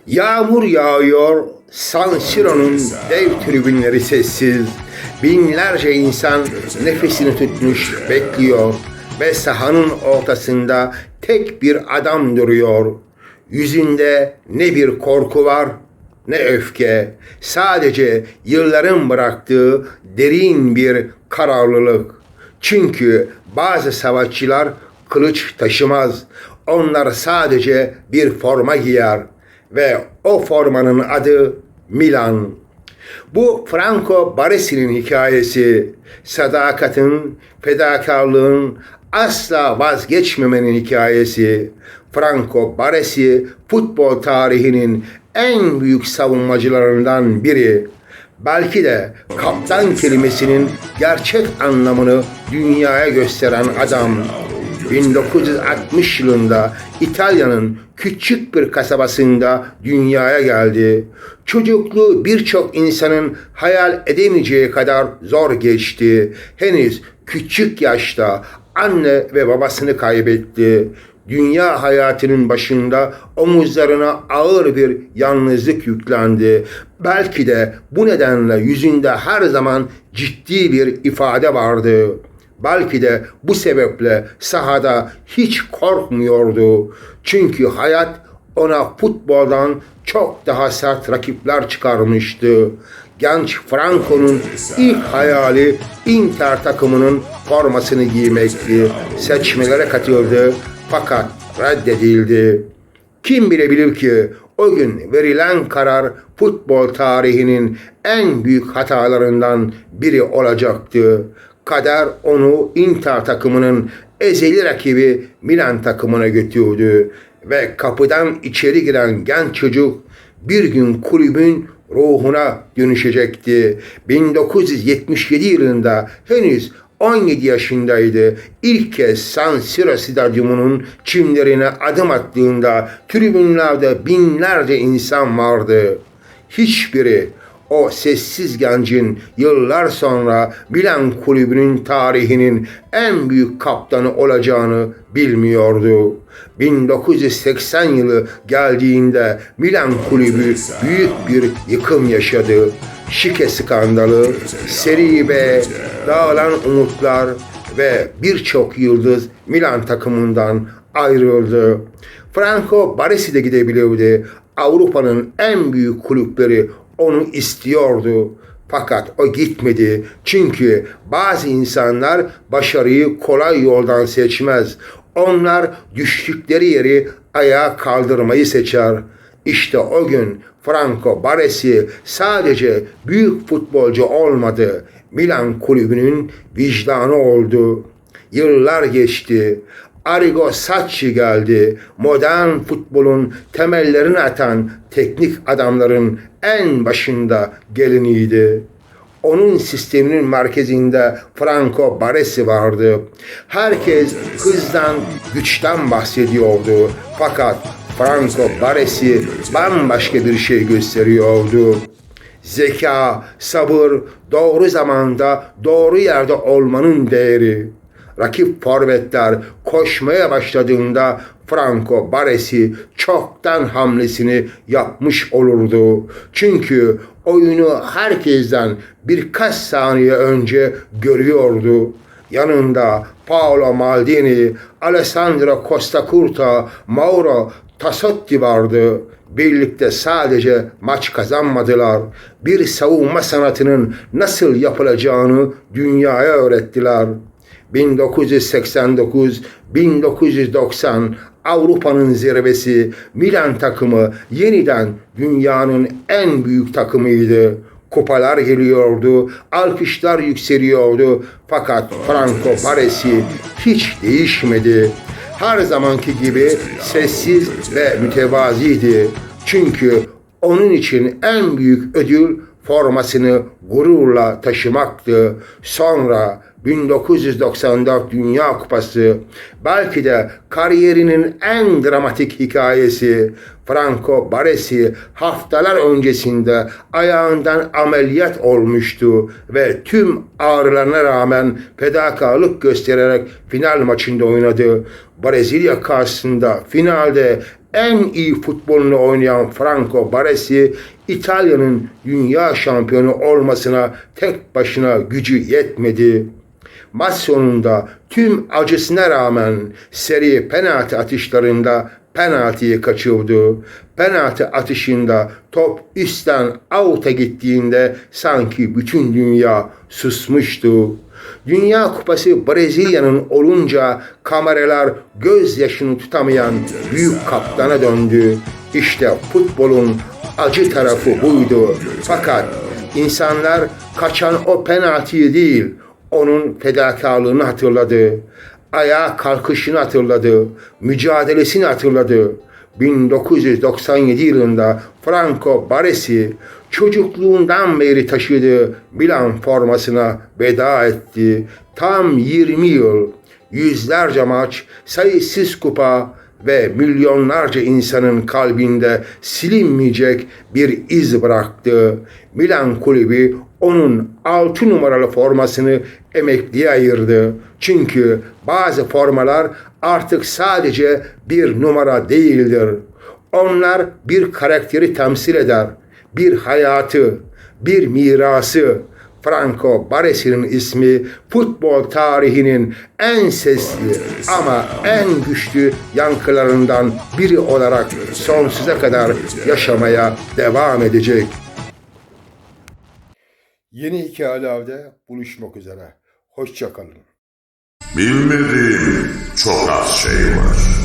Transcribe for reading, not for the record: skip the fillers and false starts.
Yağmur yağıyor, San Siro'nun dev tribünleri sessiz. Binlerce insan nefesini tutmuş bekliyor ve sahanın ortasında tek bir adam duruyor. Yüzünde ne bir korku var ne öfke, sadece yılların bıraktığı derin bir kararlılık. Çünkü bazı savaşçılar kılıç taşımaz. Onlar sadece bir forma giyer ve o formanın adı Milan. Bu Franco Baresi'nin hikayesi, sadakatin, fedakarlığın, asla vazgeçmemenin hikayesi. Franco Baresi futbol tarihinin en büyük savunmacılarından biri. Belki de kaptan kelimesinin gerçek anlamını dünyaya gösteren adam. 1960 yılında İtalya'nın küçük bir kasabasında dünyaya geldi. Çocukluğu birçok insanın hayal edemeyeceği kadar zor geçti. Henüz küçük yaşta anne ve babasını kaybetti. Dünya hayatının başında omuzlarına ağır bir yalnızlık yüklendi. Belki de bu nedenle yüzünde her zaman ciddi bir ifade vardı. Belki de bu sebeple sahada hiç korkmuyordu. Çünkü hayat ona futboldan çok daha sert rakipler çıkarmıştı. Genç Franco'nun ilk hayali Inter takımının formasını giymekti. Seçmelere katıldı fakat reddedildi. Kim bilebilir ki o gün verilen karar futbol tarihinin en büyük hatalarından biri olacaktı. Kader onu Inter takımının ezeli rakibi Milan takımına götürdü ve kapıdan içeri giren genç çocuk bir gün kulübün ruhuna dönüşecekti. 1977 yılında henüz 17 yaşındaydı. İlk kez San Siro stadyumunun çimlerine adım attığında tribünlerde binlerce insan vardı. Hiçbiri o sessiz gencin yıllar sonra Milan kulübünün tarihinin en büyük kaptanı olacağını bilmiyordu. 1980 yılı geldiğinde Milan kulübü büyük bir yıkım yaşadı. Şike skandalı, Serie B, dağılan umutlar ve birçok yıldız Milan takımından ayrıldı. Franco Baresi de gidebilirdi. Avrupa'nın en büyük kulüpleri onu istiyordu. Fakat o gitmedi. Çünkü bazı insanlar başarıyı kolay yoldan seçmez. Onlar düştükleri yeri ayağa kaldırmayı seçer. İşte o gün Franco Baresi sadece büyük futbolcu olmadı. Milan kulübünün vicdanı oldu. Yıllar geçti. Arrigo Sacchi geldi. Modern futbolun temellerini atan teknik adamların en başında geliniydi. Onun sisteminin merkezinde Franco Baresi vardı. Herkes hızdan, güçten bahsediyordu. Fakat Franco Baresi bambaşka bir şey gösteriyordu. Zeka, sabır, doğru zamanda, doğru yerde olmanın değeri. Rakip forvetler koşmaya başladığında Franco Baresi çoktan hamlesini yapmış olurdu. Çünkü oyunu herkesten birkaç saniye önce görüyordu. Yanında Paolo Maldini, Alessandro Costacurta, Mauro Tassotti vardı. Birlikte sadece maç kazanmadılar. Bir savunma sanatının nasıl yapılacağını dünyaya öğrettiler. 1989-1990 Avrupa'nın zirvesi Milan takımı yeniden dünyanın en büyük takımıydı. Kupalar geliyordu, alkışlar yükseliyordu. Fakat Franco Baresi hiç değişmedi. Her zamanki gibi sessiz ve mütevaziydi. Çünkü onun için en büyük ödül formasını gururla taşımaktı. Sonra 1994 Dünya Kupası, belki de kariyerinin en dramatik hikayesi. Franco Baresi haftalar öncesinde ayağından ameliyat olmuştu ve tüm ağrılarına rağmen fedakarlık göstererek final maçında oynadı. Brezilya karşısında finalde en iyi futbolunu oynayan Franco Baresi, İtalya'nın dünya şampiyonu olmasına tek başına gücü yetmedi. Maç sonunda tüm acısına rağmen seri penaltı atışlarında penaltıyı kaçırdı. Penaltı atışında top üstten out'a gittiğinde sanki bütün dünya susmuştu. Dünya Kupası Brezilya'nın olunca kameralar gözyaşını tutamayan büyük kaptana döndü. İşte futbolun acı tarafı buydu. Fakat insanlar kaçan o penaltıyı değil, onun fedakarlığını hatırladı. Ayağa kalkışını hatırladı. Mücadelesini hatırladı. 1997 yılında Franco Baresi çocukluğundan beri taşıdığı Milan formasına veda etti. Tam 20 yıl, yüzlerce maç, sayısız kupa ve milyonlarca insanın kalbinde silinmeyecek bir iz bıraktı. Milan kulübü onun 6 numaralı formasını emekliye ayırdı. Çünkü bazı formalar artık sadece bir numara değildir. Onlar bir karakteri temsil eder, bir hayatı, bir mirası. Franco Baresi'nin ismi futbol tarihinin en sesli ama en güçlü yankılarından biri olarak sonsuza kadar yaşamaya devam edecek. Yeni hikayelerde buluşmak üzere. Hoşça kalın. Bilmediğim çok az şey var.